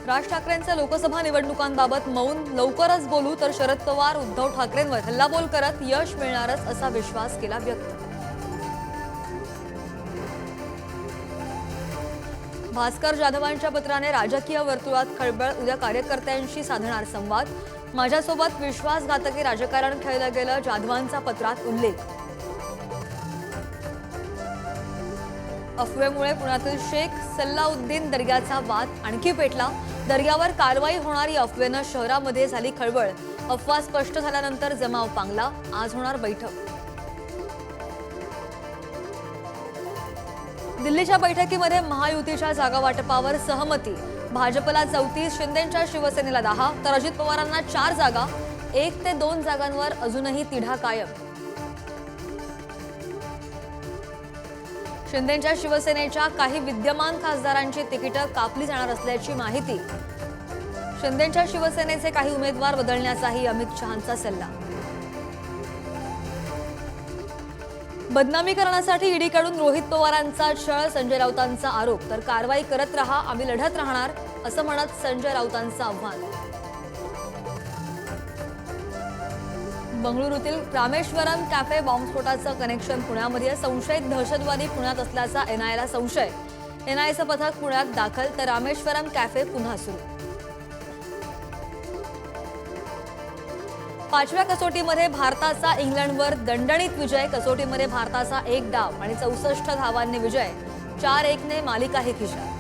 राज ठाकरेंचे लोकसभा निवडणुकांबाबत मौन, लवकरच बोलू तर शरद पवार उद्धव ठाकरेंवर हल्लाबोल करत यश मिळणारच असा विश्वास केला व्यक्त। भास्कर जाधवांच्या पत्राने राजकीय वर्तुळात खळबळ, उद्या कार्यकर्त्यांशी साधणार संवाद, माझ्यासोबत विश्वासघातकी राजकारण खेळलं गेलं, जाधवांचा पत्रात उल्लेख। अफवेमुळे पुण्यातील शेख सल्लाउद्दीन दर्ग्याचा वाद आणखी पेटला, दर्ग्यावर कारवाई होणारी अफवेनं शहरामध्ये झाली खळबळ, अफवा स्पष्ट झाल्यानंतर जमाव पांगला, आज होणार बैठक। दिल्लीच्या बैठकीमध्ये महायुतीच्या जागा वाटपावर सहमती, भाजपला 34, शिंदेंच्या शिवसेनेला 10 तर अजित पवारांना 4 जागा, 1 ते 2 जागांवर अजूनही तिढा कायम। शिंदेंच्या शिवसेनेच्या काही विद्यमान खासदारांची तिकीटं कापली जाणार असल्याची माहिती, शिंदेंच्या शिवसेनेचे काही उमेदवार बदलण्याचाही अमित शहांचा सल्ला। बदनामी करण्यासाठी ईडीकडून रोहित पवारांचा छळ, संजय राऊतांचा आरोप, तर कारवाई करत रहा, आम्ही लढत राहणार असं म्हणत संजय राऊतांचं आव्हान। बंगळुरूतील रामेश्वरम कॅफे बॉम्बस्फोटाचं कनेक्शन पुण्यामध्ये, संशयित दहशतवादी पुण्यात असल्याचा एनआयला संशय, एनआयचं पथक पुण्यात दाखल, तर रामेश्वरम कॅफे पुन्हा सुरू। 5व्या कसोटीमध्ये भारताचा इंग्लंडवर दणदणीत विजय, कसोटीमध्ये भारताचा 1 डाव आणि 64 धावांनी विजय, 4-1 ने मालिका ही खिशात।